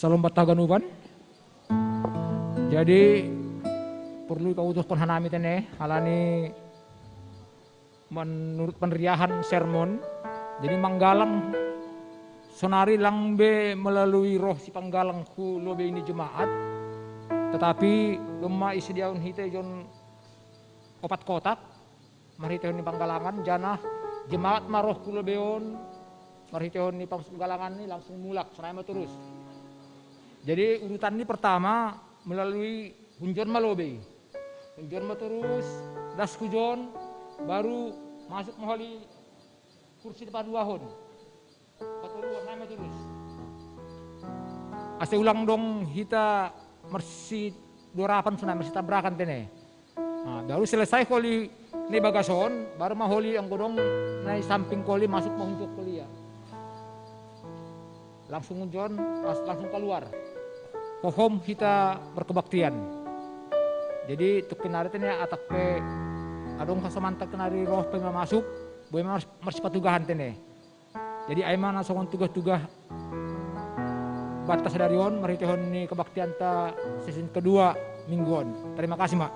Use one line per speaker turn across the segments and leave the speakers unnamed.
Salam Bataganuban. Jadi perlu kau utus hanami tene halani menurut peneriahan sermon. Jadi manggalang sonari langbe melalui roh si panggalang ku lobe ini jemaat. Tetapi gemma isi diaun hite jon opat kotak. Marhitehon ni panggalangan jana jemaat maroh ku lobeon. Marhitehon ni panggalangan ni langsung mulak sonai terus. Jadi urutan ini pertama melalui Hunjon Malobe. Hunjon terus das kujon baru masuk mohali kursi depan wahon. Patuluan nama terus. Ase ulang dong kita mersi dorapan sunai mersi tabrakan tene. Nah, baru selesai koli ni bagason baru maholi ang godong nai samping koli masuk mengunjuk kuliah. Langsung Hunjon langsung keluar. Pohom kita berkebaktian. Jadi tuk kenari tene atak pe adong kasamantak kenari roh pe masuk, boy mars patugahan tene. Jadi aiman asongon tugas-tugas batas darion marhitehon ni kebaktian ta season kedua mingguan. Terima kasih, Mak.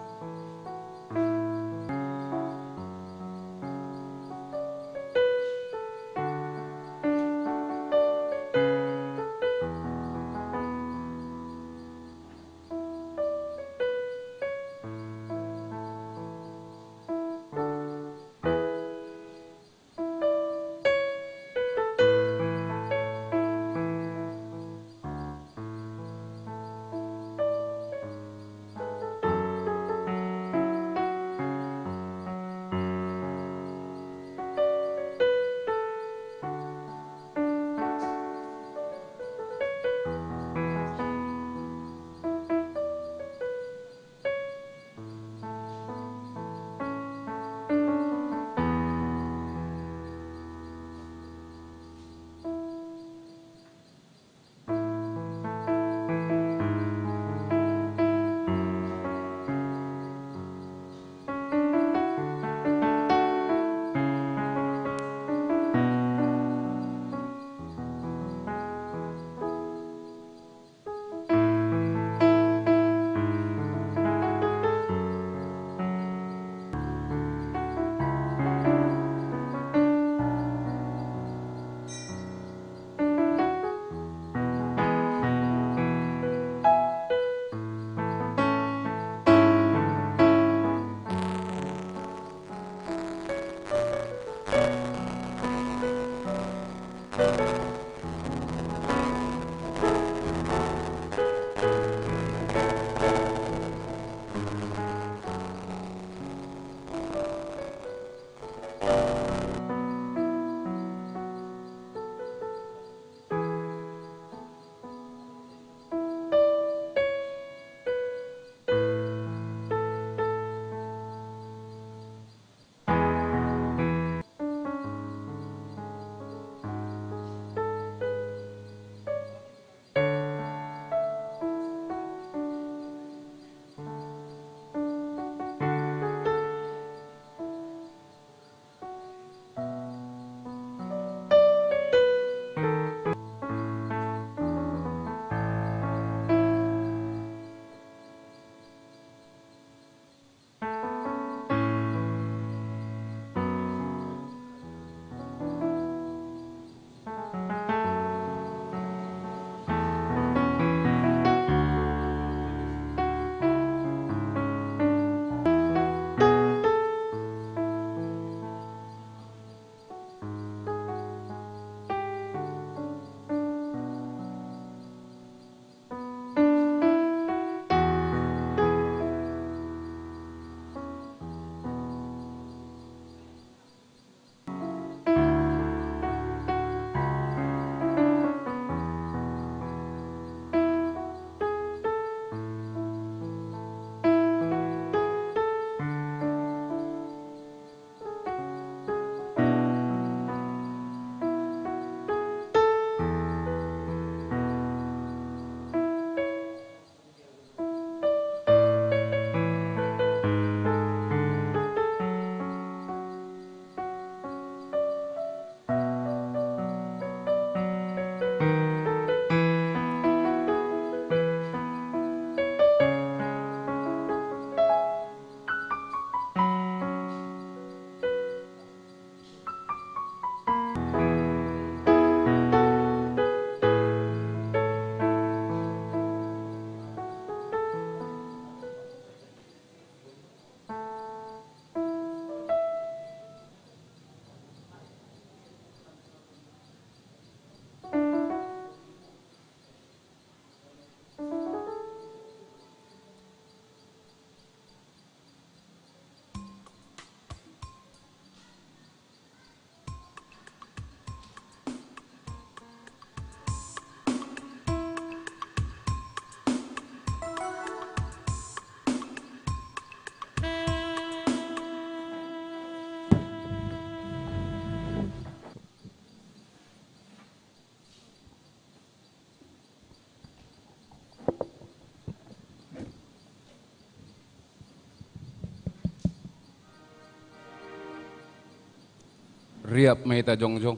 Riap mahita jongjong.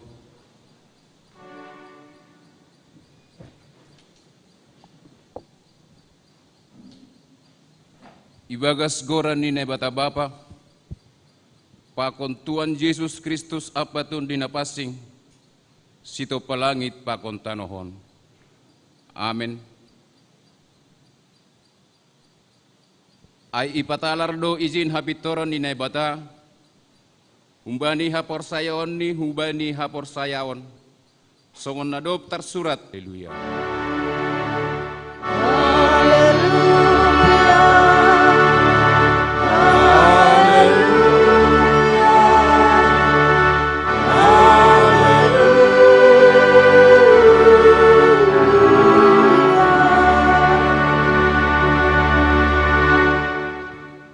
Ibagas goran ni bata bapa, pakon Tuhan Yesus Kristus apatun dinapasing, sito palangit pakon tanohon. Amen. Ay ipatalar do izin hapitoron ni bata, humbani hapor sayaon ni humbani hapor sayaon, songon nadop tersurat. Haleluya.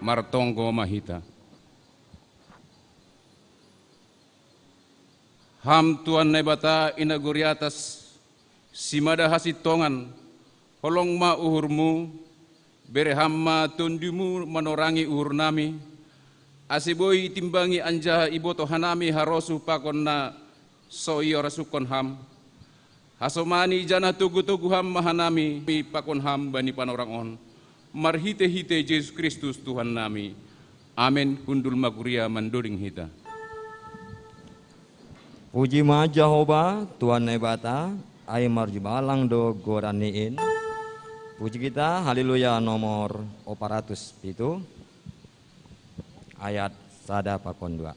Martonggo mahita. Ham Tuhan nebata inaguri atas simada hasitongan holong ma uhurmu bere hamma tundimu manorangi uhur nami asiboi timbangi anja iboto hanami harosu pakon na soyo rasukon ham hasomani jana tugu-tugu ham mahanami pakon ham bani panorangon marhite-hite Yesus Kristus Tuhan nami. Amin. Kundul maguria mandoring hita.
Puji ma Jehovah Tuhan nebata ay marjibalang do goraniin. Puji kita haleluya nomor 407 ayat sada pakon 2.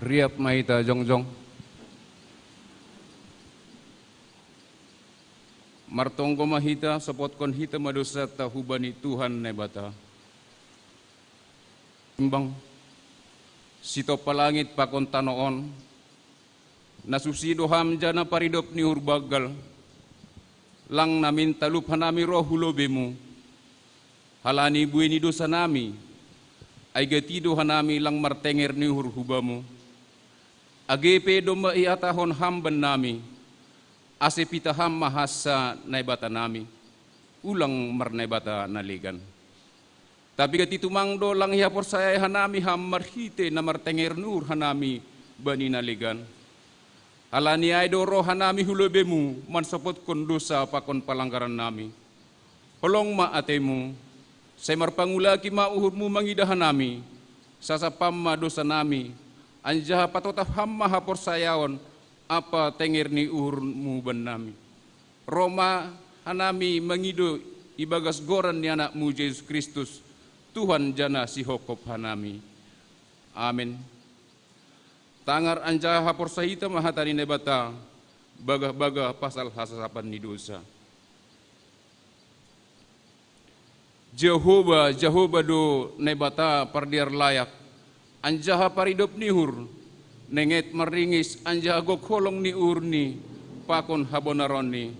Riap mahita jongjong. Martonggo mahita sopotkon hita madosa tahubani Tuhan nebata. Timbang sito palangit pakon tanoon nasusido ham jana paridop ni hurbagal lang namin talup hanami roh hulobemu halani bueni dosa nami ay gatido hanami lang martenger ni hurhubamu agepe doma iatahon hamban nami asepita ham mahasa naibata nami ulang marnaibata naligan tapi gatitu mangdo lang ihapor saya hanami ham marhite na martenger nur hanami bani naligan alani ay do roh hanami hulobemu mansopot kon dosa pakon palanggaran nami holong ma atemu say marpangulaki mauhurmu mangidahan nami sasapam ma dosa nami anjaha patotaf hamma hapor sayaon apa tenger ni uhurmu ban nami Roma hanami mangido ibagas goran ni anakmu Yesus Kristus Tuhan jana si hokop hanami. Amin. Tangar anja hapor sahita mahatari nebata bagah-bagah pasal hasasapan ni dosa. Jehovah do nebata pardiar layak, anjaha paridop nihur, nenget meringis anjaha gok holong ni urni, pakon habonaroni,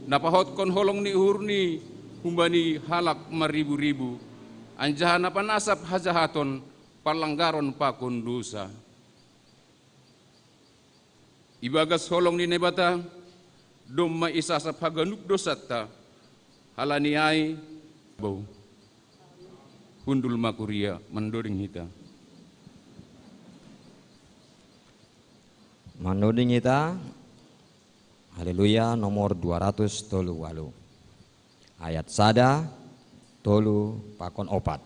napahot kon holong ni urni, humbani halak maribu-ribu, anjaha napanasap hajahaton, palanggaron pakon dosa. Ibagas holong ni nebata, dom maisasap haganuk dosata, halaniai bau hundul makuria mendoding hita.
Mandoding kita, haleluya, nomor 238. Ayat sada, tolu, pakon opat.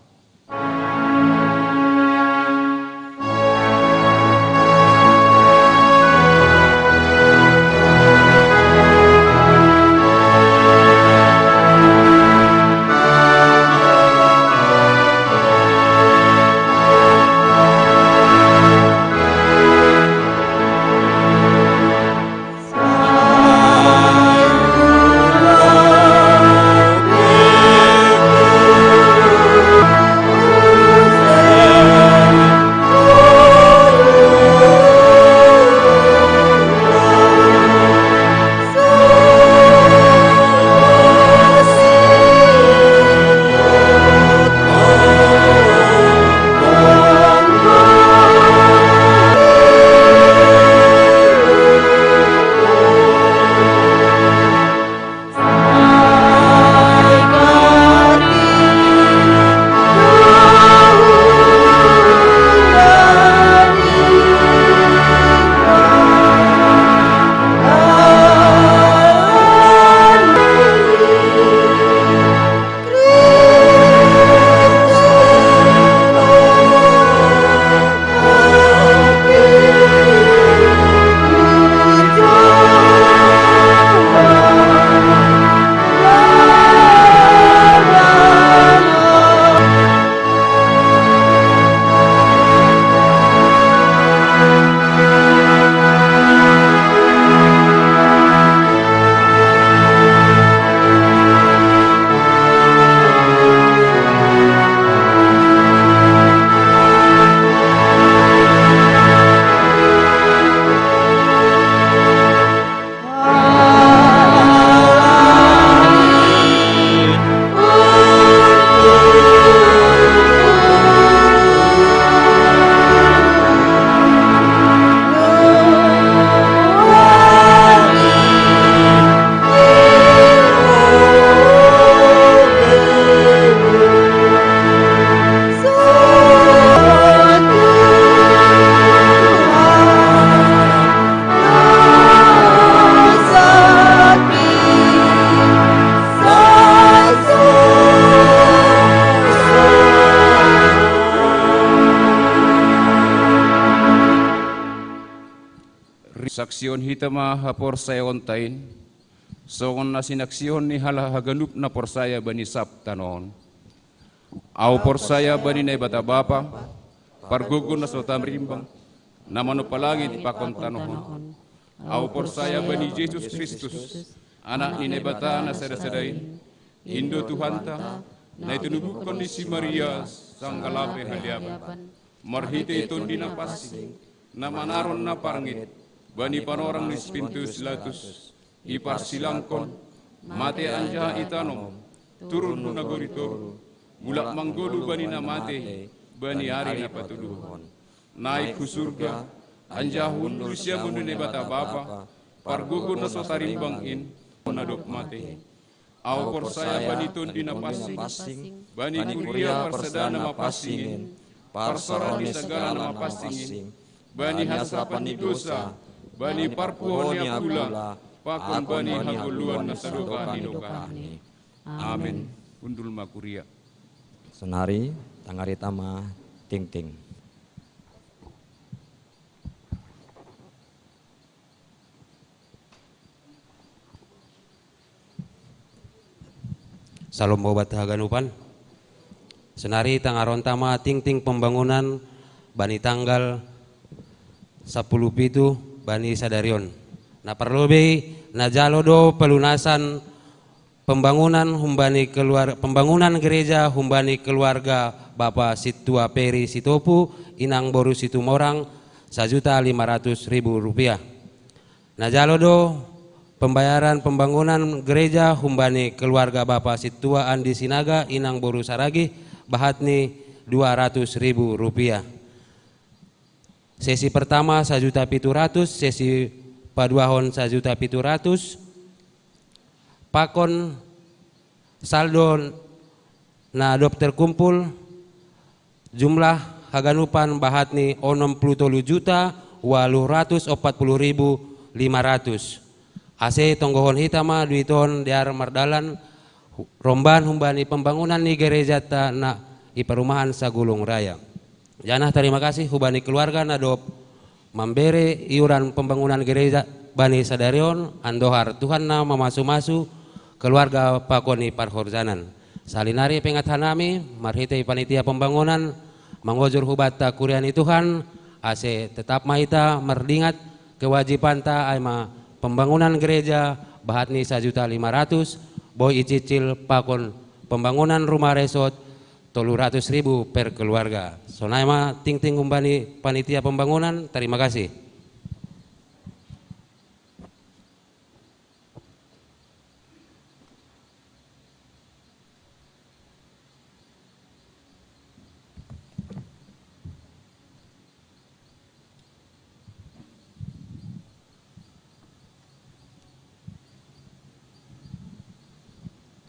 Saksion hita mahapor saya ontain, songon na sinaksion ni halahaganup na porsaya bani saptanon. Au porsaya bani na ibata bapa, pargugun na sotam rimbang, namano palangit pakon tanohon. Au porsaya bani Jesus Kristus, anak ni nebata na sedasadain, Indo Tuhanta, na itunubukon ni si Maria, sang kalape haliaban. Marhite iton dinapasing, na manaron na parangit, bani panorang ni Spintus Latus, iparsilangkon, mate anja itanom, turun na gorito, mulak manggolu bani na mate, bani hari na patuluhon. Naik ku surga, anja hundu siya mundu ni bata bapa, pargugun na sotarimbang in, nadop mate. Au porsaya bani ton dinapasing, bani kuria parsadana mapasingin, parsaran di segala na mapasingin, bani hasapan ni dosa, bani parpuon ni akula, pakon bani haguluan na saduka hinokani. Amin. Undul makuria.
Senari, tangari tama, ting-ting.
Salam obat haganupan. Senari tangaron tama ting-ting pembangunan bani tanggal 10 pitu bani sadarion. Na perlu be na jalo do pelunasan pembangunan gereja humbani keluarga Bapak Situa Peri Sitopu Inang Boru Situmorang Rp1.500.000. Najalodo pembayaran pembangunan gereja humbani keluarga Bapak Situa Andi Sinaga Inang Boru Saragi bahatni Rp200.000. Sesi pertama Rp1.700.000, sesi paduahon Rp1.700.000. Pakon saldo na dokter kumpul jumlah haganupan bahatni 63.840.500. Ase tonggohon hitama duiton diar mardalan romban humbani pembangunan ni gereja ta na iperumahan Sagulung Raya. Janah terima kasih hubani keluarga na dop memberi iuran pembangunan gereja bani sadarion andohar Tuhan na mamasu-masu keluarga Pakoni Parhorzanan. Salinari pengathanami marhitei panitia pembangunan mangojur hubata kuriani Tuhan ase tetap mahita merdingat kewajiban ta aima pembangunan gereja bahatni Rp1.500.000 boy icicil pakon pembangunan rumah resort Rp300.000 per keluarga. Sonaima ting-ting umbani panitia pembangunan, terima kasih.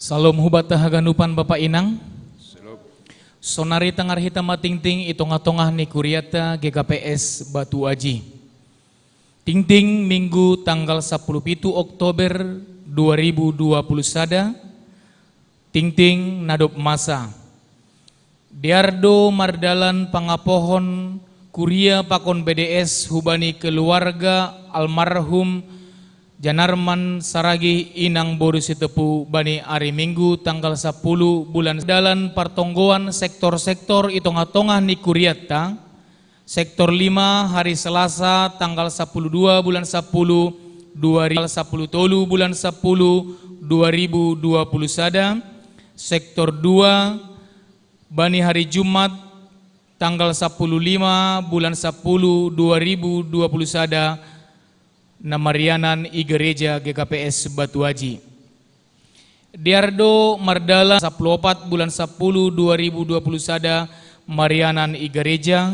Salam hubata haganupan Bapak Inang. Sonari tangar hitam ting-ting itong-atongah ni Kuriata GKPS Batu Aji. Ting-ting Minggu tanggal 17 Oktober 2020 sada. Ting-ting nadop masa. Diardo mardalan pangapohon Kuria Pakon BDS hubani keluarga almarhum Janarman Saragi Inang Boru Sitepu bani hari Minggu tanggal 10 bulan dalan partonggoan sektor-sektor itong-atongah ni Kuriata. Sektor 5 hari Selasa tanggal 12 bulan 10 10 tolu bulan 10 2020 sada. Sektor 2 bani hari Jumat tanggal 15 bulan 10 2020 sada. Namarianan I Gereja GKPS Batu Aji. Diardo Mardala 14 bulan 10 2020 sada Marianan I Gereja.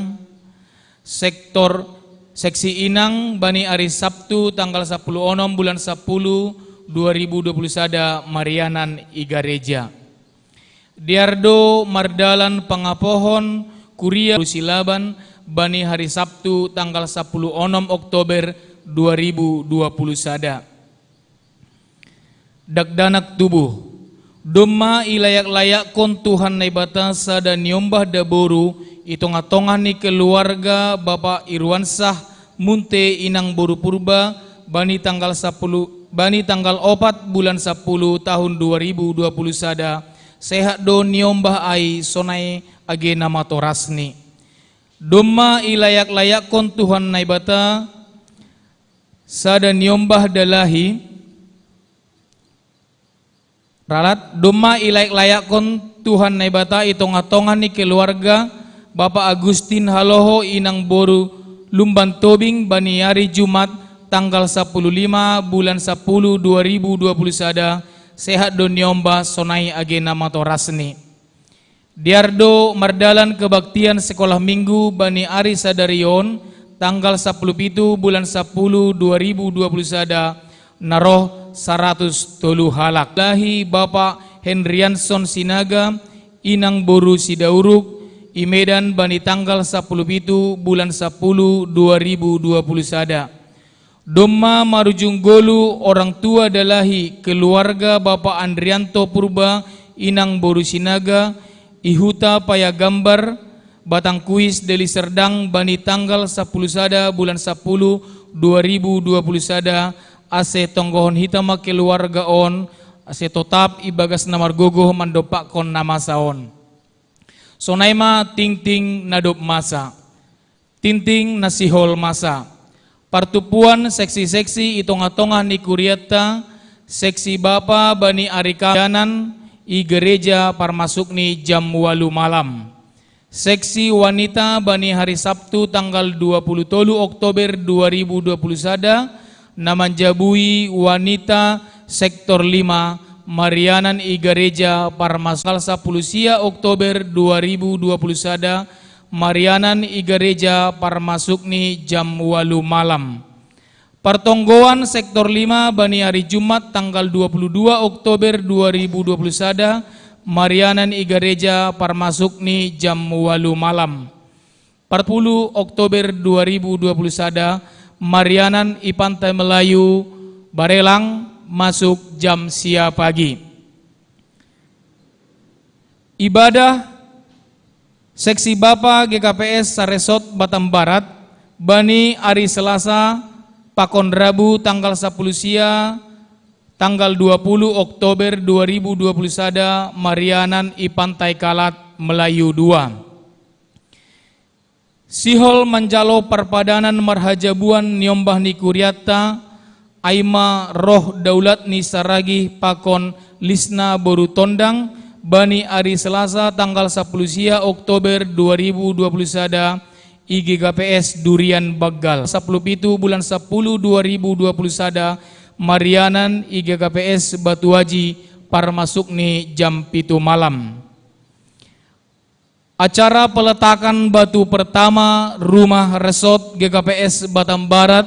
Seksi Inang bani hari Sabtu tanggal 16 bulan 10 2020 sada Marianan I Gereja. Diardo Mardalan Pangapohon Kuria Silaban bani hari Sabtu tanggal 16 Oktober 2020 sada. Dagdanak tubuh Doma ilayak-layak kon Tuhan naibata sada niombah daboru itong-atongan ni keluarga Bapak Irwansah Munte Inang Boru Purba bani tanggal 4 bulan 10 tahun 2020 sada. Sehat do niombah ai sonai age nama torasni. Doma ilayak-layak kon Tuhan naibata sada niombah dalahi ralat doma ilayak-layak kon Tuhan naibata itong-atongan ni keluarga Bapak Agustin Haloho Inang Boru Lumban Tobing bani hari Jumat tanggal 15 bulan 10 2020 sada. Sehat do niombah sonai age nama torasni. Diardo Mardalan Kebaktian Sekolah Minggu bani ari sadarion tanggal 17 bulan 10 2020 sada naroh 100 tolu halak. Lahi Bapak Henrianson Sinaga Inang Boru Sidauruk I Medan bani tanggal 17 bulan 10 2020 sada. Doma Marujung Golu orang tua dalahi keluarga Bapak Andrianto Purba Inang Boru Sinaga Ihuta Payagambar Batang Kuis Deli Serdang bani tanggal 10 sada bulan 10 2020 sada. Ase tonggohon hitama keluarga on ase totap ibagas namar gogoh mandopak kon nama saon. Sonaima ting-ting nadop masa. Tinting nasihol masa. Partupuan seksi-seksi itong-atongah ni Kuriata seksi Bapa Bani Arikayanan I gereja Parmasukni jam 8 malam. Seksi wanita Bani hari Sabtu tanggal 23 Oktober 2021 naman jabui wanita sektor 5 Marianan I gereja Parmasuk 10 Oktober 2021 Marianan I gereja Parmasukni jam 8 malam. Pertonggoan sektor 5 Bani hari Jumat tanggal 22 Oktober 2021 Marianan I gereja Parmasukni jam 8 malam. 40 Oktober 2021 Marianan I Pantai Melayu Barelang masuk jam sia pagi. Ibadah seksi Bapa GKPS Saresot Batam Barat Bani hari Selasa Pakon Rabu tanggal 10 sia tanggal 20 Oktober 2021 Marianan I Pantai Kalat Melayu 2. Sihol Manjalo Perpadanan Marhajabuan Nyombah ni Kuriata Aima Roh Daulat ni Saragi Pakon Lisna Boru Tondang Bani hari Selasa tanggal 10 sia Oktober 2021 IGKPS Durian Bagal 17 bulan 10 2021 Marianan IGKPS Batu Haji Parmasukni jam 7 malam. Acara peletakan batu pertama rumah resort GKPS Batam Barat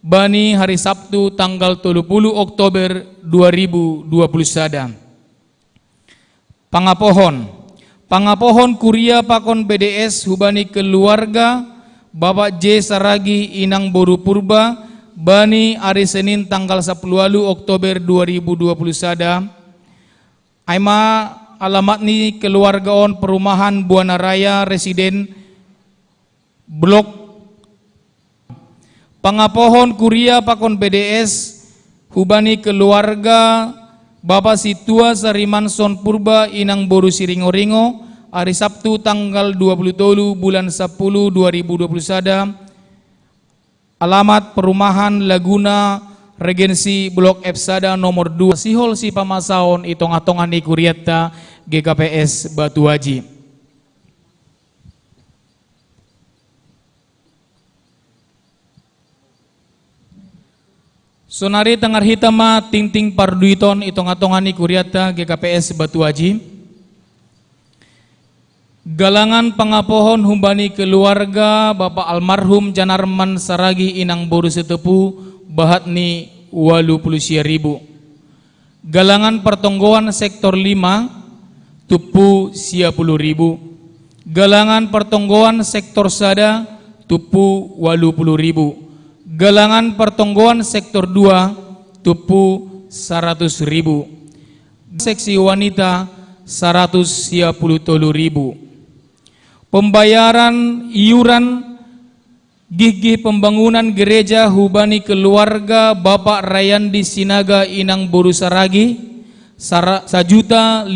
Bani hari Sabtu tanggal 30 Oktober 2021. Pangapohon Kuria Pakon BDS hubani keluarga Bapak J Saragi Inang Boru Purba Bani hari Senin tanggal 10 Oktober 2021. Aima alamat ni keluarga on perumahan Buana Raya Residen Blok. Pangapohon Kuria Pakon BDS hubani keluarga Bapak Situa Sarimanson Purba Inang Boru Siringo-ringo hari Sabtu tanggal 27 bulan 10 2021. Alamat perumahan Laguna Regensi Blok Epsada nomor 2 Sihol si Pamasaon Itong-atongan ni Kuriata GKPS Batu Haji. Sonari Tengar Hitama Ting-ting Parduiton Itong-atongan ni Kuriata GKPS Batu Haji. Galangan pangapohon humbani keluarga Bapak almarhum Janarman Saragi Inang Boru Setepu Bahatni 80.000. Galangan pertonggoan sektor 5 Tupu 10.000. Galangan pertonggoan sektor Sada Tupu 80.000. Galangan pertonggoan sektor 2 Tupu 100.000. Seksi wanita 110.000. Pembayaran iuran gigi pembangunan gereja hubani keluarga Bapak Rayandi Sinaga Inang Boru Saragi 1.500.000.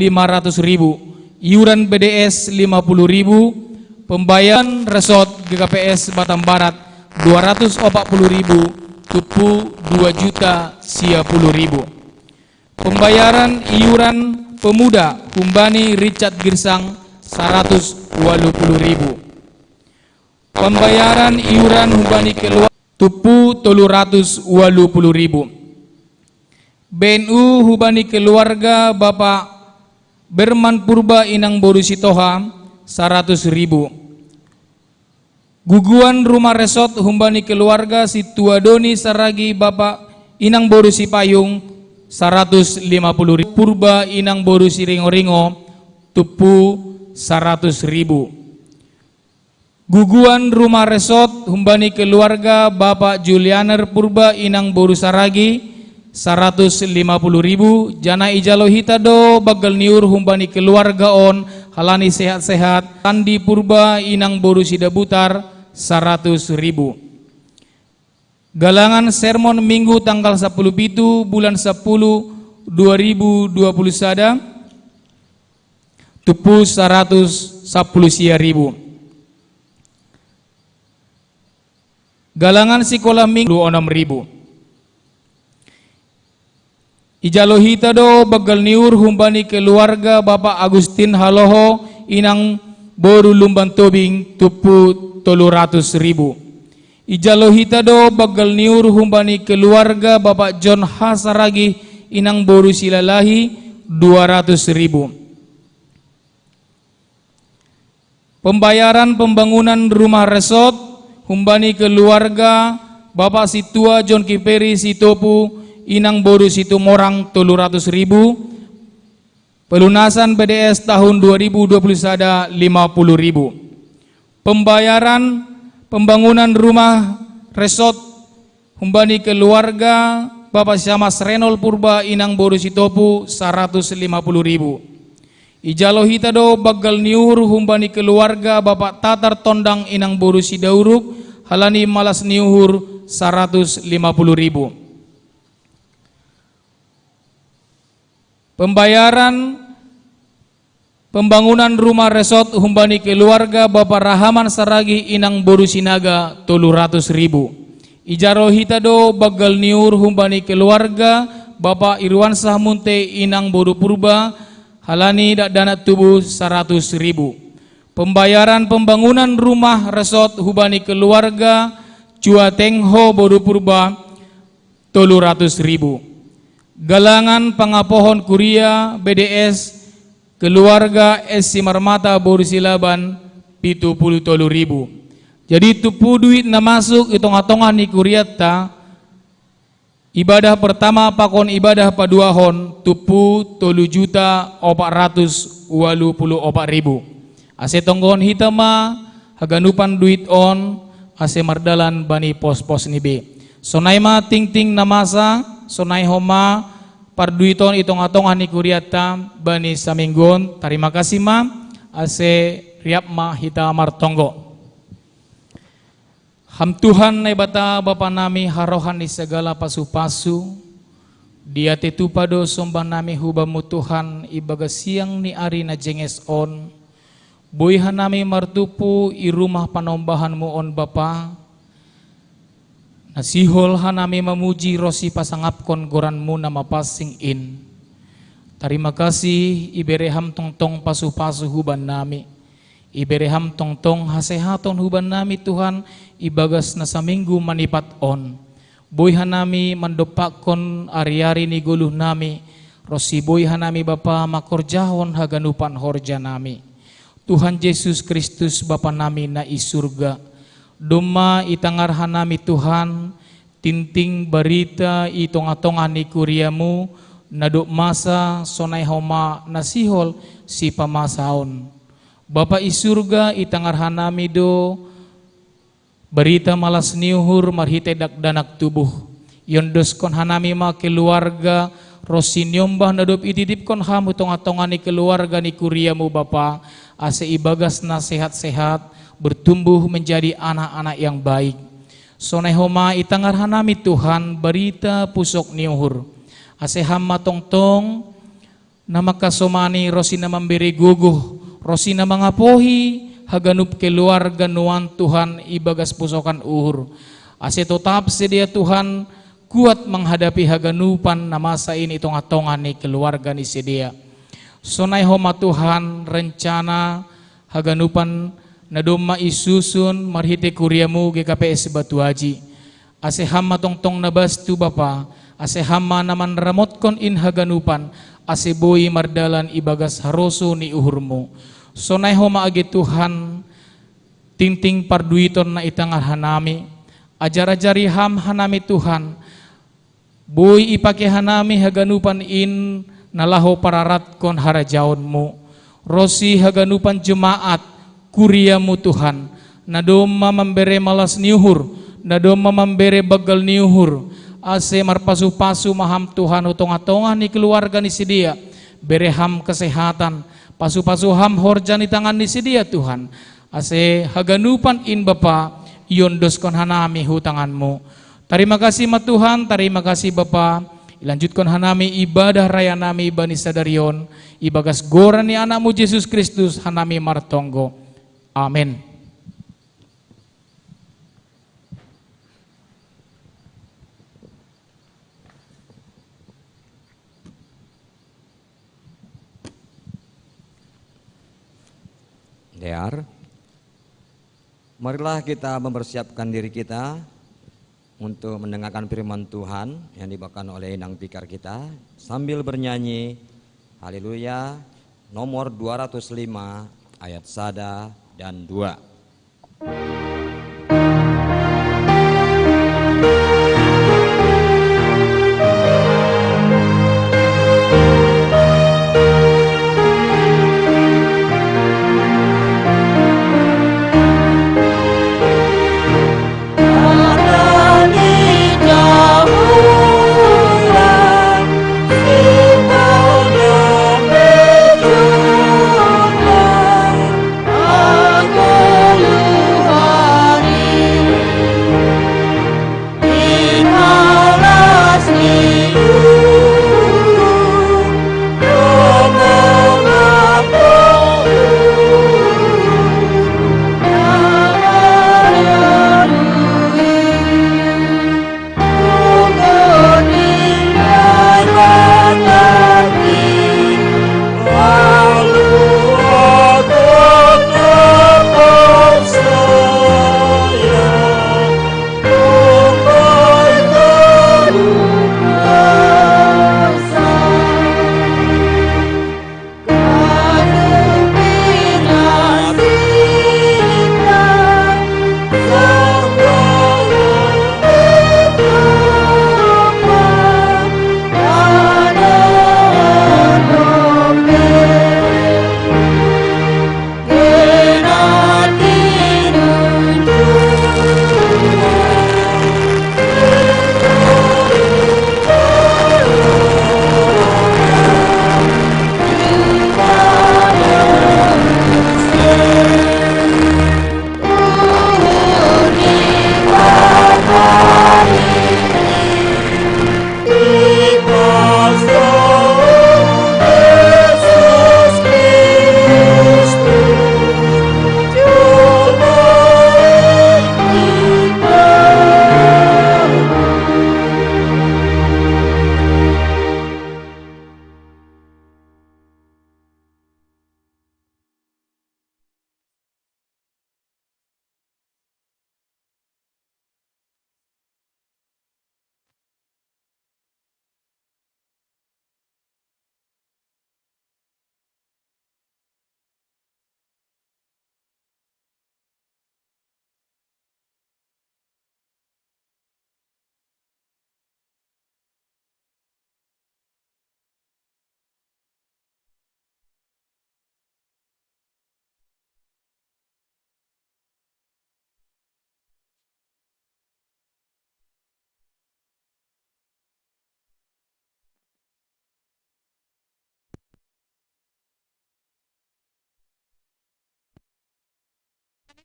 Iuran BDS 50.000. Pembayaran resort GKPS Batam Barat 240.000 tupu 2.010.000. Pembayaran iuran pemuda humbani Richard Girsang 180.000. Pembayaran iuran humbani keluarga tupu 380.000. BNU hubani keluarga Bapak Berman Purba Inang Boru Sitoha 100.000. Guguan rumah resort humbani keluarga Situadoni Saragi Bapak Inang Boru Sipayung 150.000. Purba Inang Boru Siringo-ringo tupu 100.000. Guguan rumah resort humbani keluarga Bapak Julianer Purba Inang Boru Saragi 150.000. Jana ijalo hitado bagal niur humbani keluarga on halani sehat-sehat. Andi Purba Inang Boru Sidabutar 100.000. Galangan sermon minggu tanggal 10 bulan 10 2021 tupu 110.000. Galangan sekolah minggu 6.000. Ijalohita do bagal niur humbani keluarga Bapak Agustin Haloho inang boru lumban tobing tupu 300.000. Ijalohita do bagal niur humbani keluarga Bapak John Hasaragi inang boru silalahi 200.000. Pembayaran pembangunan rumah resort humbani keluarga Bapak Situa John Kiperi Sitopu inang boru Situmorang 300.000. Pelunasan BDS tahun 2021 50.000. Pembayaran pembangunan rumah resort humbani keluarga Bapak Syamas Renol Purba inang boru Sitopu 150.000. Ijalohita do bagal niur humbani keluarga Bapak Tatar Tondang inang boru Sidauruk halani malas niuhur 150.000. Pembayaran pembangunan rumah resort humbani keluarga Bapak Rahaman Saragi inang boru Sinaga 300.000. Ijarohita do bagal niur humbani keluarga Bapak Irwansah Munte inang boru Purba halani dana tubuh 100.000. Pembayaran pembangunan rumah resort hubani keluarga Cua Tengho boru Purba 300.000. Galangan pangapohon kuria BDS keluarga S. Simarmata boru Silaban 73.000. Jadi tupu duit na masuk itong-atongan ni kuriata ibadah pertama pakon ibadah paduahon tupu 3.484.000. Ase tonggon hitama haganupan duit on ase mardalan bani pos-pos nibe. Sonai ma ting-ting namasa sonai homa parduiton itong atongan ni kuriata bani saminggon. Terima kasih ma ase riap ma hita martonggo. Ham Tuhan na bata Bapa nami harohan di segala pasu-pasu. Dia tetupado sombang nami hubamu Tuhan ibaga siang ni ari na jenges on. Boyhan nami martupu i rumah panombahanmu on Bapa. Nasihol hanami memuji rosi pasangapkon goranmu nama passing in. Terima kasih ibereham tongtong pasu-pasu huban nami. Ibereham tongtong hasehaton huban nami Tuhan ibagas na saminggu manipat on. Boyhan nami mandopakon ari-ari ni guluh nami. Rosi boyhan nami Bapa makorjahon haganupan horja nami. Tuhan Yesus Kristus Bapa nami na isurga. Doma itangarhan nami Tuhan, tinting barita itong-atongan ni kuriamu, nadok masa sonay homa nasihol si pamasaon. Bapa isurga itangarhan nami do, barita malas niuhur marhite dakdanak tubuh. Yondos kon hanami ma keluarga, rosinyombah nadop ititip kon hamu tong-atongan ni keluarga ni kuriamu Bapa, ase ibagas na sehat-sehat, bertumbuh menjadi anak-anak yang baik. Sonai homa itangarhan nami Tuhan berita pusok niuhur. Ase hamma tongtong nama kasomani rosina memberi guguh, rosina mangapohi haganup keluarga nuan Tuhan ibagas pusokan uhur. Ase tetap sedia Tuhan kuat menghadapi haganupan na masa ini tong-atongan ni keluarga ni sedia. Sonai homa Tuhan rencana haganupan nadoma isusun marhite kuriamu GKPS Batu Haji. Ase hamma tongtong nabastu Bapa, ase hamma naman ramotkon in haganupan, ase boy mardalan ibagas haroso ni uhurmu. Sonai homa agi Tuhan, tinting parduiton na itangar hanami, ajar-ajari ham hanami Tuhan, boy ipake hanami haganupan in nalaho pararat kon harajaonmu. Rosi haganupan jemaat, kuriamu Tuhan, nadoma membere malas niuhur, nadoma membere bagal niuhur, ase marpasu-pasu maham Tuhan utong-atongan ni keluarga ni sedia, bereham kesehatan, pasu-pasu ham horja ni tangan ni sedia Tuhan, ase haganupan in Bapa, yondos kon hanami hutanganmu. Terima kasih ma Tuhan, terima kasih Bapa. Ilanjutkan hanami ibadah raya nami bani sadarion, ibagas goran ni anakmu Yesus Kristus hanami martonggo. Amin.
Dear, marilah kita mempersiapkan diri kita untuk mendengarkan firman Tuhan yang dibawakan oleh Inang Pikar kita sambil bernyanyi Haleluya nomor 205 ayat 1 dan 2.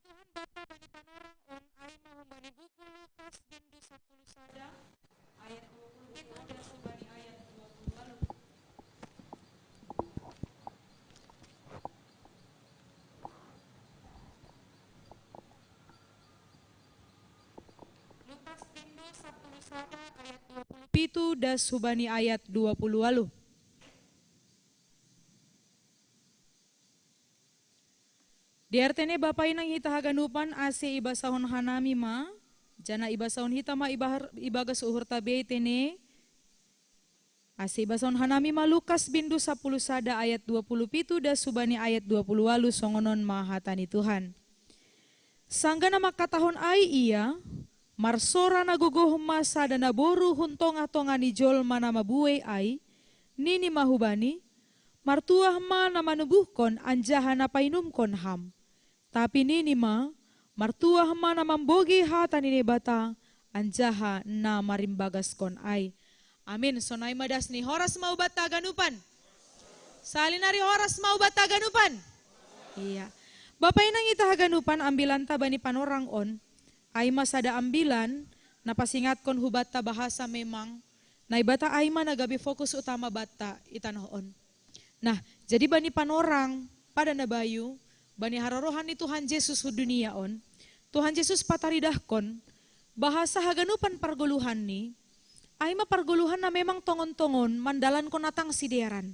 Tuhan Bapa bani panorang on ai mahambani buku Lukas bindu 10 sada ayat 20 itu dan subani ayat 20 lalu. Lukas bindu 10 sada ayat 20 pitu dan subani ayat 20 lalu. Diartene Bapa inang hita haganupan ase iba sahon hanami ma, jana iba sahon hita ma ibaga suhur tabe tene, ase iba sahon hanami ma Lukas bindu 10 sada ayat 20 pitu da subani ayat 20 walu songonon mahatani Tuhan. Sangga nama katahon ai iya, marsora nagogoh masa dan naboru huntonga-tonga ni jol mana mabuwe ai, nini mahubani, martuah ma nama nubuhkon anjaha na painumkon ham. Tapi nini ma, martuah ma na mambogi hata nini bata, anjaha na marimbagas kon ai. Amin. Sonai madas ni horas mau bata ganupan. Salinari horas mau bata ganupan. Iya. Bapak inang ita haganupan ambilan tabani panorang on. Ay masada ambilan, napasingat kon hubata bahasa memang. Na ibata ay nagabi fokus utama bata itanoon. Nah, jadi bani panorang pada nabayu, bani harorohan ni Tuhan Yesus hu dunia on. Tuhan Yesus pataridahkon, bahasa haganupan pargoluhan ni, ay pargoluhan na memang tongon-tongon, mandalan ko natang sideran.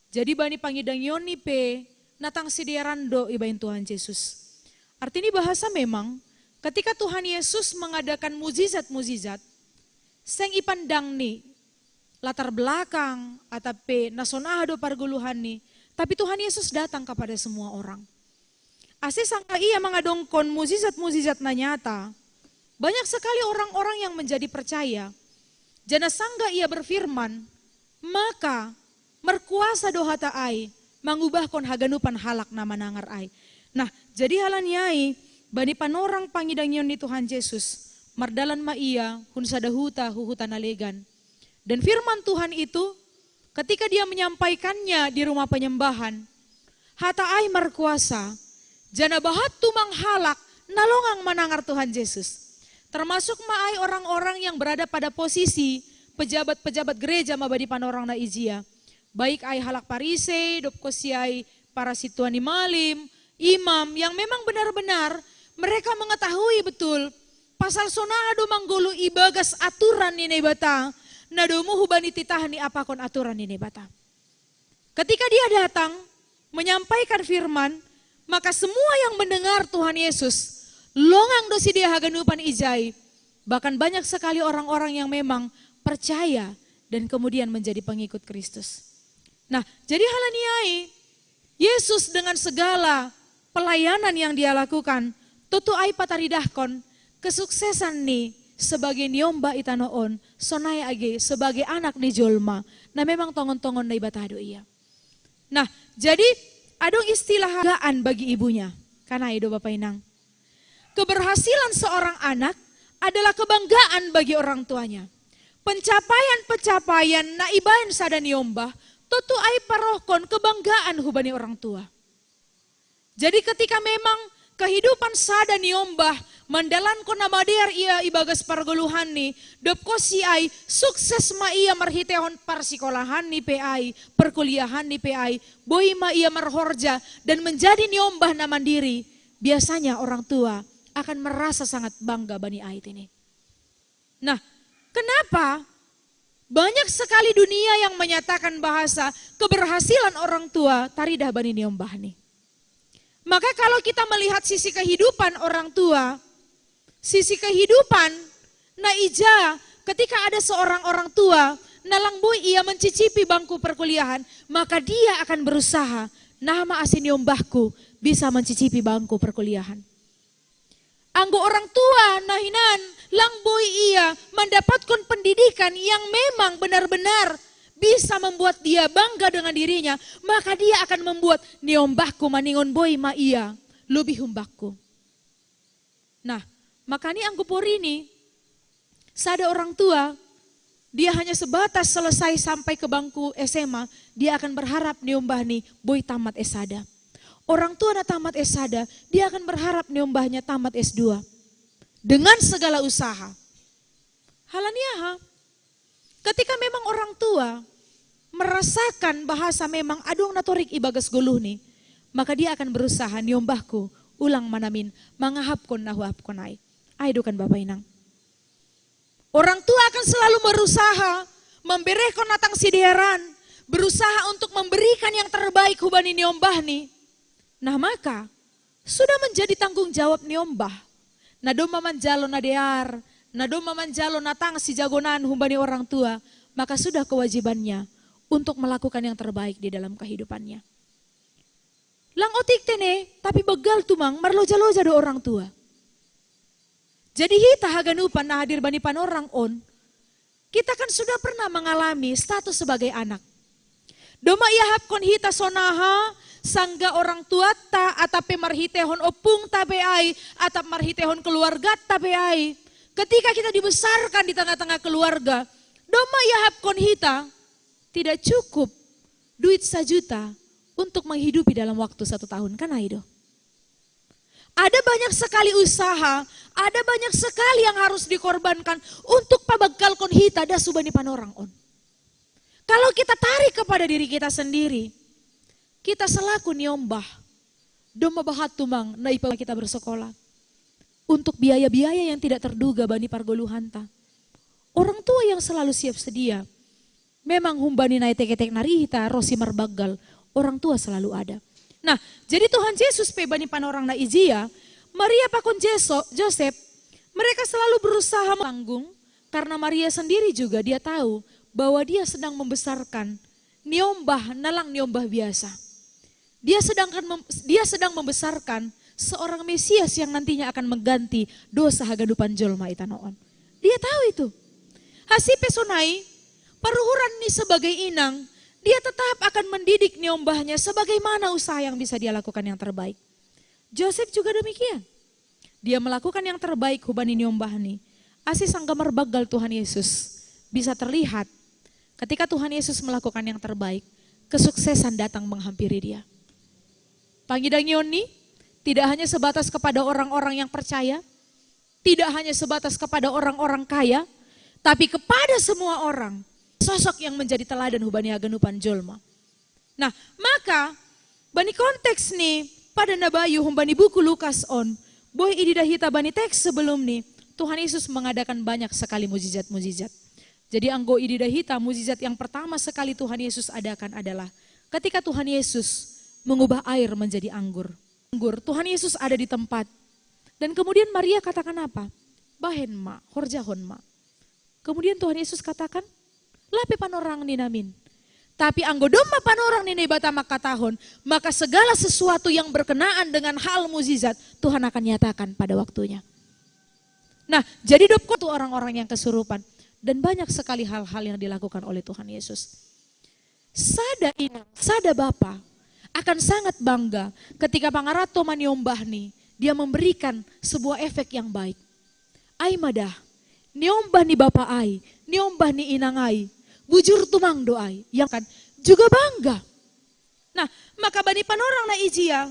Jadi bani pangidang yon ni pe, natang siderando ibain Tuhan Yesus. Artinya bahasa memang ketika Tuhan Yesus mengadakan mujizat-mujizat, seng ipandang nih latar belakang atau nasonado parguluhan nih, tapi Tuhan Yesus datang kepada semua orang. Ase sangka ia mengadongkon mujizat-mujizat na nyata, banyak sekali orang-orang yang menjadi percaya. Jana sangga ia berfirman, maka merkuasa dohata ai, mengubahkon haganupan halak nama nangar ai. Nah, jadi halanyai, bani panorang pangidangyon ni Tuhan Yesus, mardalan ma ia, hunsada huta huhutan alegan. Dan firman Tuhan itu, ketika dia menyampaikannya di rumah penyembahan, hata ai merkuasa, jana bahat tumang halak, nalongang manangar Tuhan Yesus. Termasuk maai orang-orang yang berada pada posisi pejabat-pejabat gereja mabadi panorang na ijia. Baik ai halak parise, dopkosi ai para situani malim, imam yang memang benar-benar mereka mengetahui betul pasal sonado manggulu ibagas aturan ni bata, nadomu hubani titahani apakon aturan ni bata. Ketika dia datang menyampaikan firman, maka semua yang mendengar Tuhan Yesus longang dosi dia haganupan ijai. Bahkan banyak sekali orang-orang yang memang percaya dan kemudian menjadi pengikut Kristus. Nah, jadi halaniai, Yesus dengan segala pelayanan yang dia lakukan, tutu ai pataridahkon kesuksesan nih sebagai niomba itanoon, sonai age sebagai anak ni jolma, nah memang tongon-tongon na ibatado iya. Nah, jadi adong istilah gaan bagi ibunya, karena itu Bapak Inang. Keberhasilan seorang anak adalah kebanggaan bagi orang tuanya. Pencapaian-pencapaian na ibayan sada niomba, tutu ai parohkon kebanggaan hubani orang tua. Jadi ketika memang kehidupan sada niomba mandalanko na mader ia ibagas pargoluhan ni, dopkosi ai sukses ma ia marhitehon parsikolahan ni PI, perkuliahan ni PI, boi ma ia marhorja dan menjadi niombah na mandiri, biasanya orang tua akan merasa sangat bangga bani ait ini. Nah, kenapa? Banyak sekali dunia yang menyatakan bahasa keberhasilan orang tua taridah bani niombah nih. Maka kalau kita melihat sisi kehidupan orang tua, sisi kehidupan na ija ketika ada seorang orang tua nalang boy ia mencicipi bangku perkuliahan, maka dia akan berusaha nama asin niombahku bisa mencicipi bangku perkuliahan. Anggo orang tua nahinan lang boy ia mendapatkan pendidikan yang memang benar-benar bisa membuat dia bangga dengan dirinya, maka dia akan membuat niombahku maningon boy ma ia lebih humbakku. Nah, makanya anggo porini sada orang tua dia hanya sebatas selesai sampai ke bangku SMA, dia akan berharap niombah nih boy tamat S1. Orang tua na tamat S1, dia akan berharap niombahnya tamat S2. Dengan segala usaha. Halaniaha, ketika memang orang tua merasakan bahasa memang adong natorik ibagas guluh nih, maka dia akan berusaha niombahku ulang manamin mangahapkon nahuapkon ai. Ai dukan Bapak Inang. Orang tua akan selalu berusaha memberehkon natang sideran, berusaha untuk memberikan yang terbaik hubani niombah nih. Nah maka sudah menjadi tanggung jawab niombah. Nadoma manjalo nadear, nadoma manjalo natang si jagonan humbani orang tua, maka sudah kewajibannya untuk melakukan yang terbaik di dalam kehidupannya. Lang otik tene, tapi begal tumang marloja-loja do orang tua. Jadi hita haganupan na hadir bani panorang on, kita kan sudah pernah mengalami status sebagai anak. Doma ia hapkon hita sonaha, sangga orang tua ta atape marhitehon opung tabeai atap marhitehon keluarga tabeai. Ketika kita dibesarkan di tengah-tengah keluarga, doma ia hapkon hita tidak cukup duit 1 juta untuk menghidupi dalam waktu 1 tahun, kan Aido? Ada banyak sekali usaha, ada banyak sekali yang harus dikorbankan untuk pabagalkon hita da subani panorang on. Kalau kita tarik kepada diri kita sendiri, kita selaku niombah, doma bahat tumang na ipa kita bersekolah. Untuk biaya-biaya yang tidak terduga bani pargoluhanta. Orang tua yang selalu siap sedia. Memang humbani na tek-tek narihita, rosi marbagal, orang tua selalu ada. Nah, jadi Tuhan Yesus pe bani panorang na ijia, Maria pakon Joseph, mereka selalu berusaha melanggung karena Maria sendiri juga dia tahu bahwa dia sedang membesarkan niombah nalang niombah biasa. Dia sedang membesarkan seorang Mesias yang nantinya akan mengganti dosa hagadupan jolma itanoon. Dia tahu itu. Hasipe sonai, paruhuran ni sebagai inang, dia tetap akan mendidik niombahnya sebagaimana usaha yang bisa dia lakukan yang terbaik. Joseph juga demikian. Dia melakukan yang terbaik hubani niombahni. Asi sanggamar bagal Tuhan Yesus bisa terlihat ketika Tuhan Yesus melakukan yang terbaik, kesuksesan datang menghampiri dia. Panggidang Yoni tidak hanya sebatas kepada orang-orang yang percaya, tidak hanya sebatas kepada orang-orang kaya, tapi kepada semua orang, sosok yang menjadi teladan hubani haganupan jolma. Nah, maka bani konteks nih pada nabayu humbani buku Lukas on, boy ididahita bani teks sebelum nih, Tuhan Yesus mengadakan banyak sekali mujizat-mujizat. Jadi anggo ididahita mujizat yang pertama sekali Tuhan Yesus adakan adalah ketika Tuhan Yesus mengubah air menjadi anggur. Tuhan Yesus ada di tempat. Dan kemudian Maria katakan apa? Bahen ma, horjahon ma. Kemudian Tuhan Yesus katakan, lape panorang ninamin. Tapi anggo doma panorang nini bata makatahon, maka segala sesuatu yang berkenaan dengan hal mujizat Tuhan akan nyatakan pada waktunya. Nah, jadi dopko tuh orang-orang yang kesurupan. Dan banyak sekali hal-hal yang dilakukan oleh Tuhan Yesus. Sada inang, sada bapa akan sangat bangga ketika pangarato maniombah nih, dia memberikan sebuah efek yang baik. Ai madah, niombah ni bapa ai, niombah ni inang ai, bujur tumang doai, yang kan juga bangga. Nah, maka bani panorang na ijia,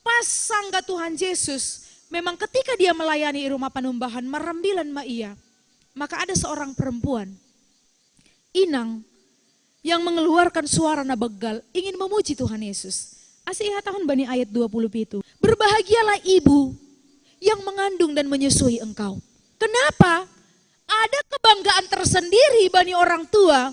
pas sangga Tuhan Yesus, memang ketika dia melayani rumah panumbahan, merambilan ma ia, maka ada seorang perempuan, inang, yang mengeluarkan suara nabegal, ingin memuji Tuhan Yesus. Asih tahun bani ayat 20 itu. Berbahagialah ibu yang mengandung dan menyusui engkau. Kenapa? Ada kebanggaan tersendiri bani orang tua.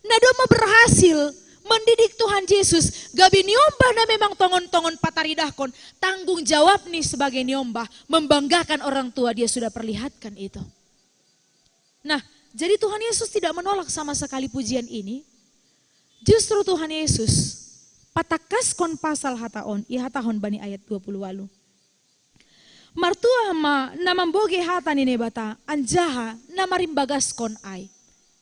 Nadoma berhasil mendidik Tuhan Yesus. Gabi niombah na memang tongon-tongon pataridahkon. Tanggung jawab nih sebagai niombah. Membanggakan orang tua, dia sudah perlihatkan itu. Nah, jadi Tuhan Yesus tidak menolak sama sekali pujian ini. Justru Tuhan Yesus patakas kon pasal hataon, ihatahon bani ayat 20 walu. Martua ma namamboge hata nini bata, anjaha namarimbagas kon ai.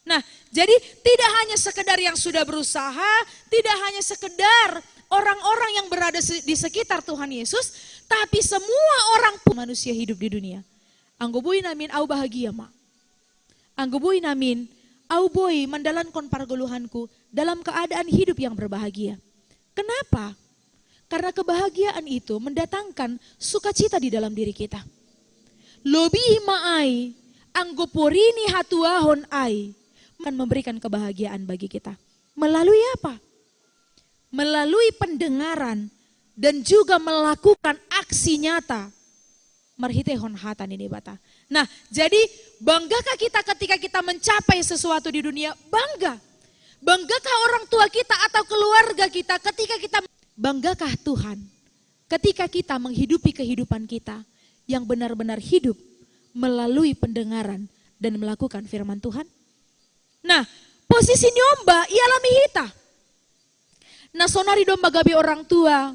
Nah, jadi tidak hanya sekedar yang sudah berusaha, tidak hanya sekedar orang-orang yang berada di sekitar Tuhan Yesus, tapi semua orang pun manusia hidup di dunia. Anggobui namin au bahagia ma. Anggobui namin, au boy mendalankan pargoluhanku dalam keadaan hidup yang berbahagia. Kenapa? Karena kebahagiaan itu mendatangkan sukacita di dalam diri kita. Lobi ma'ai, anggoporini hatuahon ai, akan memberikan kebahagiaan bagi kita. Melalui apa? Melalui pendengaran dan juga melakukan aksi nyata. Marhitehon hatan ini bata. Nah, jadi banggakah kita ketika kita mencapai sesuatu di dunia? Bangga. Banggakah orang tua kita atau keluarga kita ketika kita, banggakah Tuhan ketika kita menghidupi kehidupan kita yang benar-benar hidup melalui pendengaran dan melakukan firman Tuhan? Nah, posisi nyomba ialah mihita. Nah, sonari domba gabi orang tua,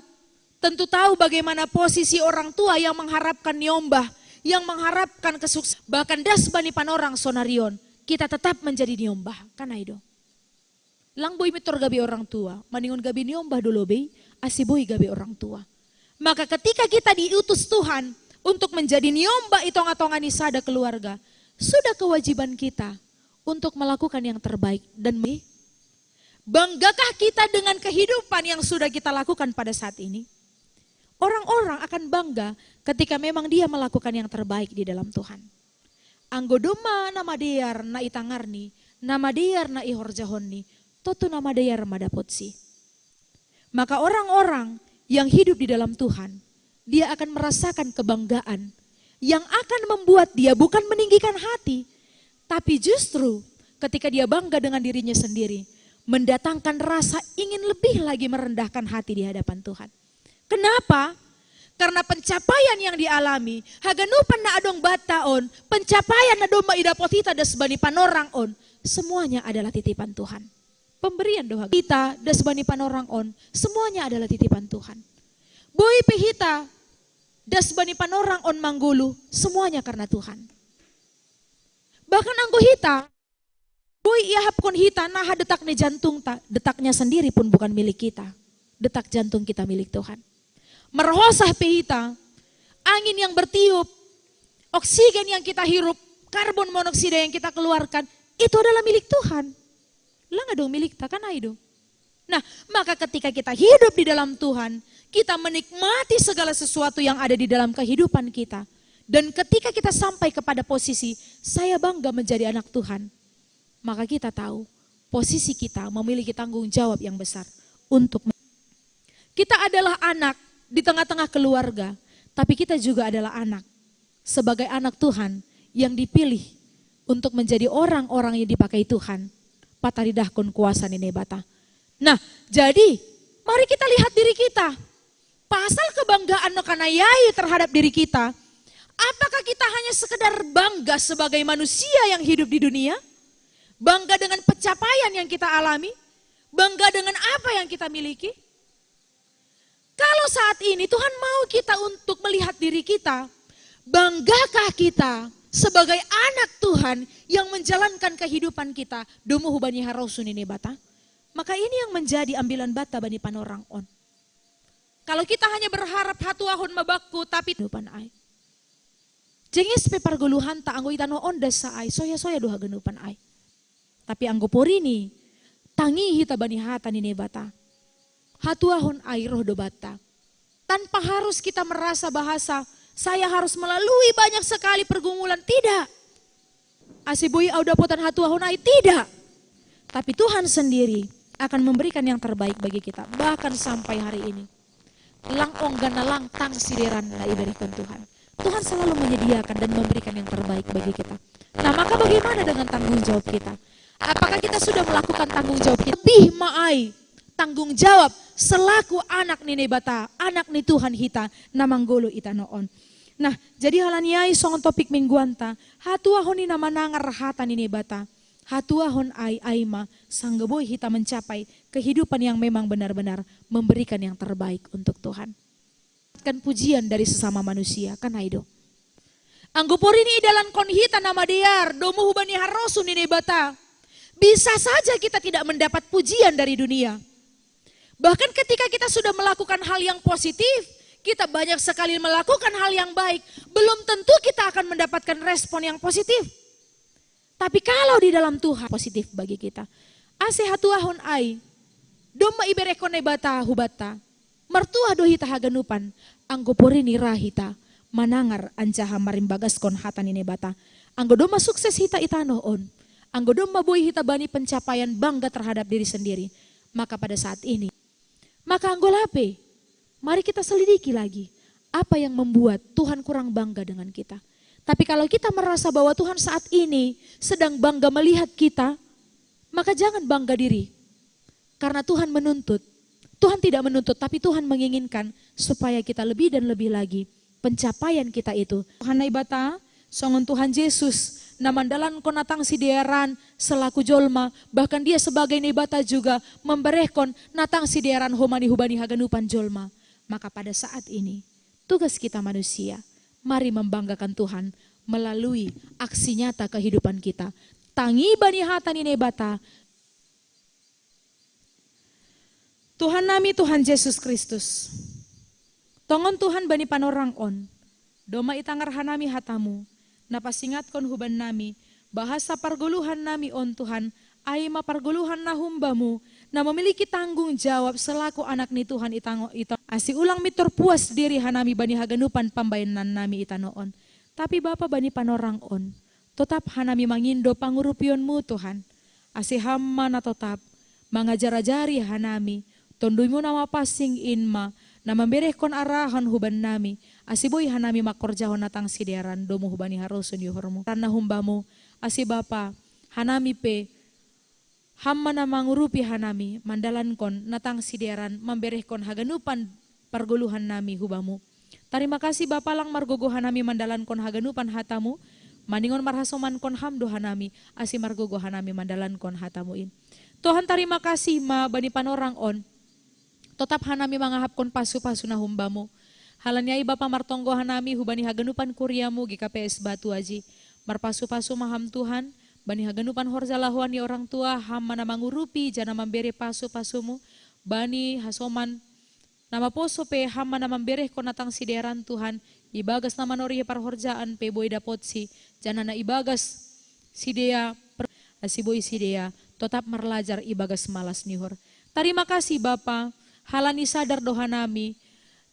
tentu tahu bagaimana posisi orang tua yang mengharapkan nyombah, yang mengharapkan kesuksesan. Bahkan das bani panorang sonarion, kita tetap menjadi nyombah. Kan aido. Lang boy mitor gabi orang tua, maningon gabi nyombah dulu be, asiboy gabi orang tua. Maka ketika kita diutus Tuhan untuk menjadi nyombah itong-atongan isada keluarga, sudah kewajiban kita untuk melakukan yang terbaik. Dan banggakah kita dengan kehidupan yang sudah kita lakukan pada saat ini? Orang-orang akan bangga ketika memang dia melakukan yang terbaik di dalam Tuhan. Anggodoma nama diar na itangarni, nama diar na ihorjahonni, totu nama diar madapotsi. Maka orang-orang yang hidup di dalam Tuhan, dia akan merasakan kebanggaan yang akan membuat dia bukan meninggikan hati, tapi justru ketika dia bangga dengan dirinya sendiri, mendatangkan rasa ingin lebih lagi merendahkan hati di hadapan Tuhan. Kenapa? Karena pencapaian yang dialami, haganupan na adong bataon, pencapaian na doma idapotita das bani panorang on, semuanya adalah titipan Tuhan. Pemberian doa kita das bani panorang on, semuanya adalah titipan Tuhan. Boy pehita das bani panorang on manggulu, semuanya karena Tuhan. Bahkan anggo hita, boy iahap kon hita nah detaknya jantung ta, detaknya sendiri pun bukan milik kita. Detak jantung kita milik Tuhan. Merhosah pehita, angin yang bertiup, oksigen yang kita hirup, karbon monoksida yang kita keluarkan, itu adalah milik Tuhan. Lah nggak dong milik tak kan dong. Nah, maka ketika kita hidup di dalam Tuhan, kita menikmati segala sesuatu yang ada di dalam kehidupan kita. Dan ketika kita sampai kepada posisi, saya bangga menjadi anak Tuhan, maka kita tahu posisi kita memiliki tanggung jawab yang besar untuk kita adalah anak di tengah-tengah keluarga, tapi kita juga adalah anak sebagai anak Tuhan yang dipilih untuk menjadi orang-orang yang dipakai Tuhan. Pataridahkon kuasa nene bata. Nah, jadi mari kita lihat diri kita. Pasal kebanggaan no kanayai terhadap diri kita. Apakah kita hanya sekedar bangga sebagai manusia yang hidup di dunia? Bangga dengan pencapaian yang kita alami? Bangga dengan apa yang kita miliki? Kalau saat ini Tuhan mau kita untuk melihat diri kita, banggakah kita sebagai anak Tuhan yang menjalankan kehidupan kita, domo hubani harosun ini bata? Maka ini yang menjadi ambilan bata bani panorang on. Kalau kita hanya berharap hatuahon mabakku tapi genupan ay. Jengis pe parguluhan ta anggo itano on dasa ay, soya-soya duha genupan ay. Tapi anggo porini, tangi hita bani hata ini bata. Hatuahon ay roh do bata. Tanpa harus kita merasa bahasa, saya harus melalui banyak sekali pergumulan. Tidak. Asibui audapotan hatuahon ay, tidak. Tapi Tuhan sendiri akan memberikan yang terbaik bagi kita. Bahkan sampai hari ini. Lang onggana lang tang sideran na iberikan Tuhan. Tuhan selalu menyediakan dan memberikan yang terbaik bagi kita. Nah, maka bagaimana dengan tanggung jawab kita? Apakah kita sudah melakukan tanggung jawab kita? Pih maai. Tanggung jawab selaku anak ni bata, anak ni Tuhan hita, namanggolo ita noon. Nah, jadi halaniai songon topik mingguan ta, hatuahon ni namanangar rahata ni bata, hatuahon ay aima, sanggaboy hita mencapai kehidupan yang memang benar-benar memberikan yang terbaik untuk Tuhan. Kan pujian dari sesama manusia, kan aido. Anggopori ni dalam konhita nama diar, domo hubani harosu ni bata. Bisa saja kita tidak mendapat pujian dari dunia. Bahkan ketika kita sudah melakukan hal yang positif, kita banyak sekali melakukan hal yang baik, belum tentu kita akan mendapatkan respon yang positif. Tapi kalau di dalam Tuhan positif bagi kita. Ase hatuahon ai, doma iberekone bata hubata, mertua dohita haganupan, anggo porini rahita, manangar ancaha marimbagas kon hatan ini bata. Anggo doma sukses hita itanoon, anggo doma boy hita bani pencapaian bangga terhadap diri sendiri. Maka pada saat ini, maka anggolape, mari kita selidiki lagi apa yang membuat Tuhan kurang bangga dengan kita. Tapi kalau kita merasa bahwa Tuhan saat ini sedang bangga melihat kita, maka jangan bangga diri. Karena Tuhan menuntut. Tuhan tidak menuntut, tapi Tuhan menginginkan supaya kita lebih dan lebih lagi pencapaian kita itu. Tuhan naibata, songon Tuhan Yesus, namandalan konatang sideran selaku jolma, bahkan dia sebagai nebata juga memberehkon natang sideran homani hubani haganupan jolma. Maka pada saat ini tugas kita manusia, mari membanggakan Tuhan melalui aksi nyata kehidupan kita. Tangi bani hatani nebata. Tuhan nami Tuhan Yesus Kristus. Tongon Tuhan bani panorang on. Doma itangar hanami hatamu. Napasingat kon huban nami, bahasa parguluhan nami on Tuhan, ay maparguluhan na humbamu, na memiliki tanggung jawab selaku anak ni Tuhan itango ito. Asi ulang mitor puas diri hanami bani haganupan pambayanan nami itanoon. Tapi Bapa bani panorang on, tetap hanami mangindo pangurupionmu Tuhan. Asi hamma na tetap, mangajar-ajari hanami, tonduymu nama pasing inma, na membereh kon arahan huban nami, asiboy hanami makorjahon natang sideran domo hubani harosun yuhormu. Karena humbamu, asi Bapa, hanami pe, hamma na mangurupi hanami, mandalan kon natang sideran, membereh kon haganupan perguluhan nami hubamu. Terima kasih Bapa lang margogohan nami mandalan kon haganupan hatamu, maningon marhasoman kon hamdohan nami, asi margogohan nami mandalan kon hatamuin. Tuhan terima kasih ma bani panorang on, tetap hanami mangahap kon pasu-pasu na humbamu. Halanyai Bapa martonggohan nami hubani haganupan kuryamu GKPS Batu Aji. Marpasu-pasu maham Tuhan, bani haganupan horzalahuan ni orang tua ham mana mangurupi jana memberi pasu-pasumu, bani hasoman nama poso pe ham mana memberi konatang sideran Tuhan, ibagas nama nori parhorjaan pe boy dapotsi, jana na ibagas sidea asiboy sidea, tetap merlajar ibagas malas nihor. Terima kasih Bapa, halani sadar doha nami,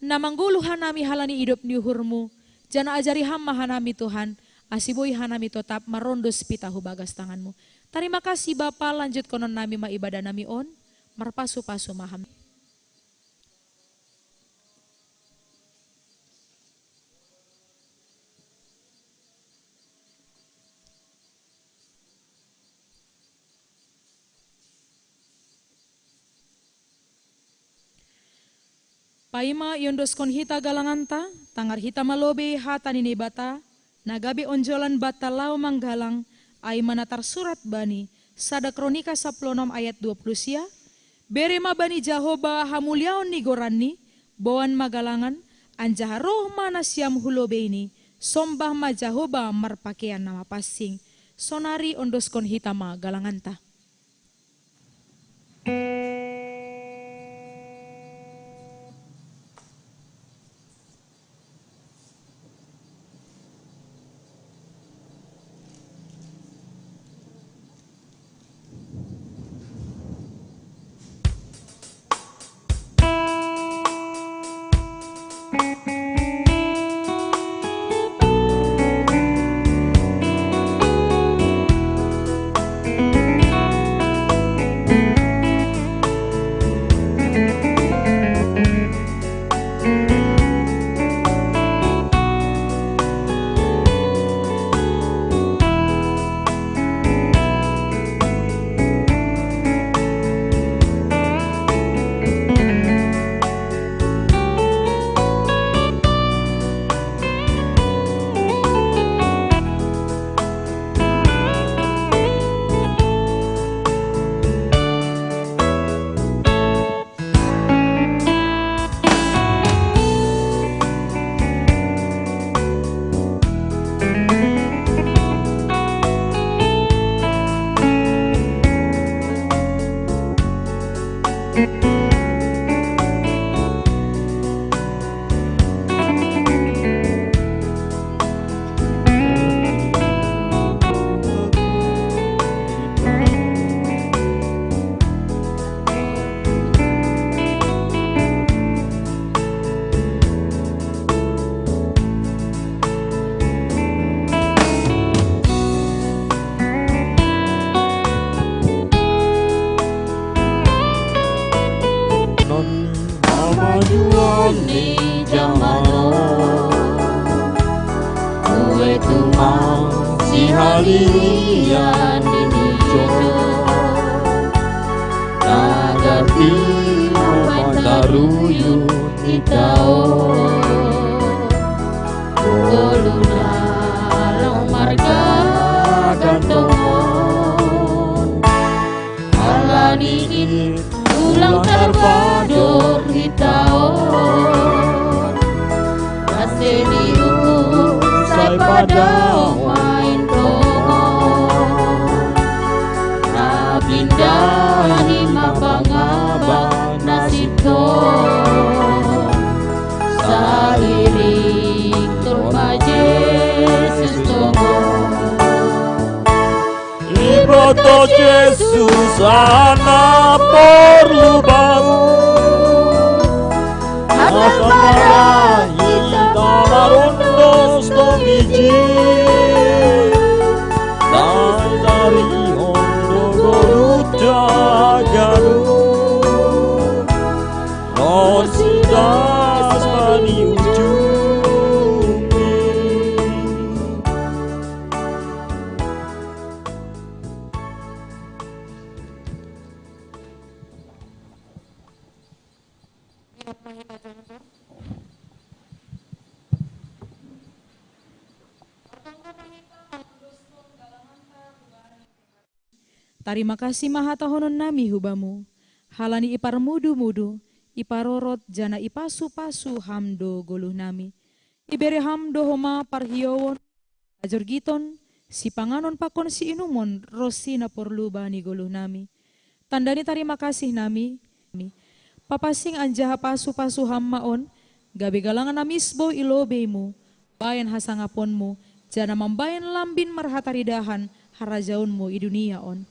namanggulu hanami halani hidup niuhurmu, jana ajari hamma hanami Tuhan, asiboy hanami tetap marondos pitahu bagas tanganmu. Terima kasih Bapa, lanjut konon nami ma ibadah nami on, marpasu-pasu maham. Paima yondos kon hita galanganta, tangar hita malobe hata nini bata, nagabe onjolan bata lau manggalang, ay manatar surat bani, sada kronika 16 ayat 20 sia, berema bani Jahoba hamuliaon ni goranni, boan magalangan, anjah roh mana siam hulobe ini, sombah ma Jahoba marpakaian nama passing, sonari ondos kon hita ma galanganta.
Jesus ana por lubang Asamarai dalarondos domiji Dan dari hondo goruta garu Non sidas mani ujumi
Kita
Tarima kasih maha tahonon nami hubamu. Halani ipar mudu-mudu, iparorot jana ipasu-pasu hamdo goluh nami. Ibere hamdo homa parhiowon, ajor giton, si panganon pakon si inumon, rosina porlu bani goluh nami. Tandani tarima kasih nami, papasing anjaha pasu-pasu hammaon, gabe galangan namisbo ilobeimu, bayan hasangaponmu, jana mambayan lambin marhataridahan, harajaunmu i dunia on.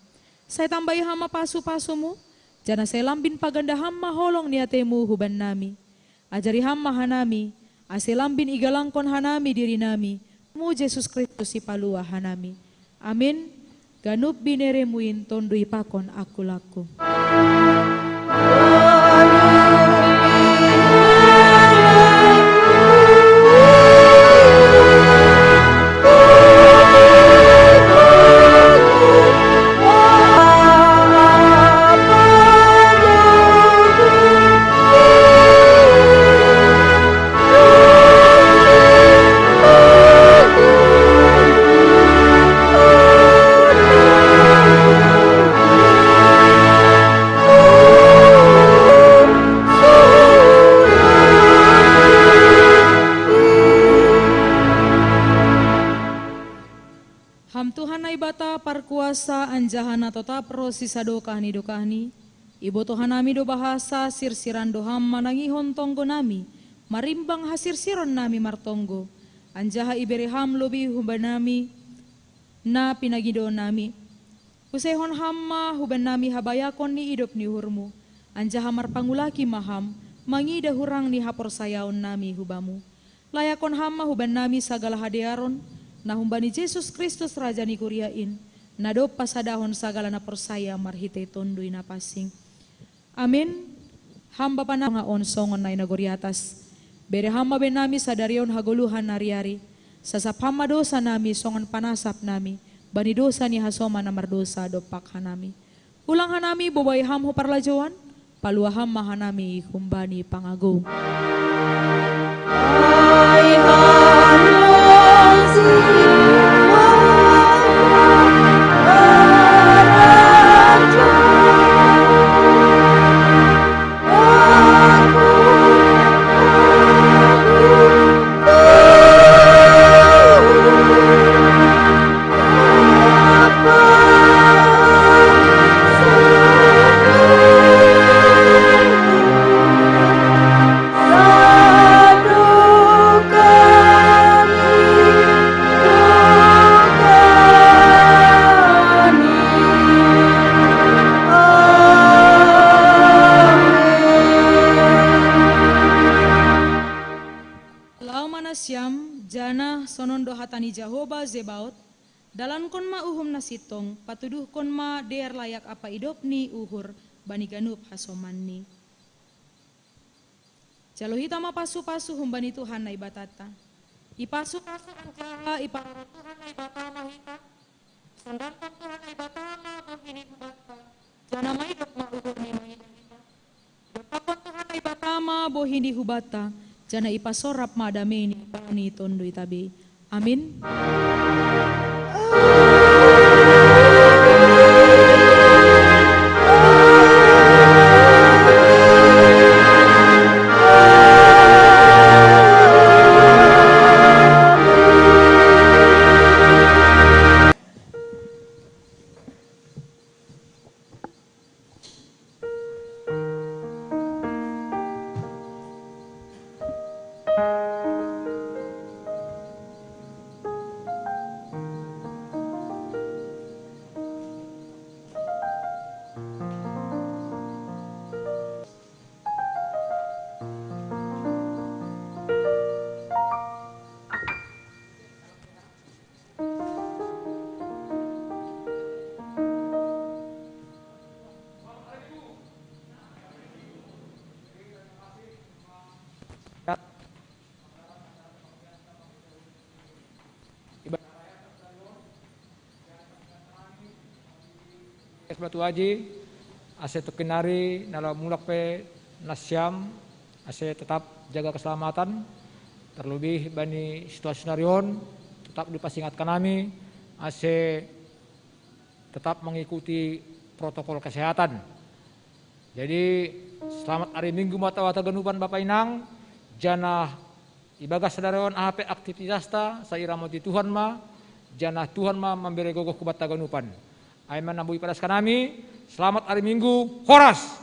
Saya tambahi hama pasu-pasumu, jana saya lambin paganda hamma holong niatemu huban nami. Ajari hamma hanami, ase lambin igalangkon hanami diri nami, mu Yesus Kristus si palua hanami. Amin. Ganup bineremuin tondo ipakon aku laku. Parkuasa anjahana tetap rosi sado kahni ibo tohanami do bahasa sirsiran do hamma nangihon tonggo nami marimbang hasirsiron nami martonggo anjaha ibere ham lobi hubanami na pinagido nami usehon hamma huban nami habayakon ni idop ni hurmu anjaha marpangulaki maham mangida hurang ni hapor sayaon nami hubamu layakon hamma huban nami sagala hadearon na humbani Yesus Kristus Raja ni kuriain, na do pasadahon sagala na persaya marhite tondoy na pasing. Amin. Hamba pa na nga onsongon na inagoriatas. Bere hamba ben nami sa darion haguluhan nariari. Sasap hamba dosa nami songon panasap nami. Bani dosa ni hasoma na mardosa do pakhanami. Ulang hanami bobay ham ho parlajoan. Paluaham mahanami humbani pangago. Hatani Jehovah Zebaot, dalan kon ma uhum nasitong, patuduh kon ma dear layak apa idop ni uhur, bani ganup hasomanni. Jalohita ma pasu-pasu humbani Tuhan na ibatata. Ipasu-pasu anjaha iparara Tuhan na ibatama hita. Sandantan Tuhan na ibatama kahini hubata. Jana ma idop ma uhur ni mahida hita. Dapakon Tuhan na ibatama bohini hubata. Jana ipasorap madameni bani tondo itabi. Amin.
Batu aji, ase tokinari nala mulak pe nasyam, ase tetap jaga keselamatan, terlebih bani situasi narion, tetap dipasingatkan kami, ase tetap mengikuti protokol kesehatan. Jadi selamat hari Minggu mata wata ganupan Bapak Inang, jana ibagas sadarawan ahp aktivitas ta sairamoti Tuhan ma, jana Tuhan ma memberi gogoh kubat ganupan. Aiman nambui pada sekarang kami, selamat hari Minggu, horas!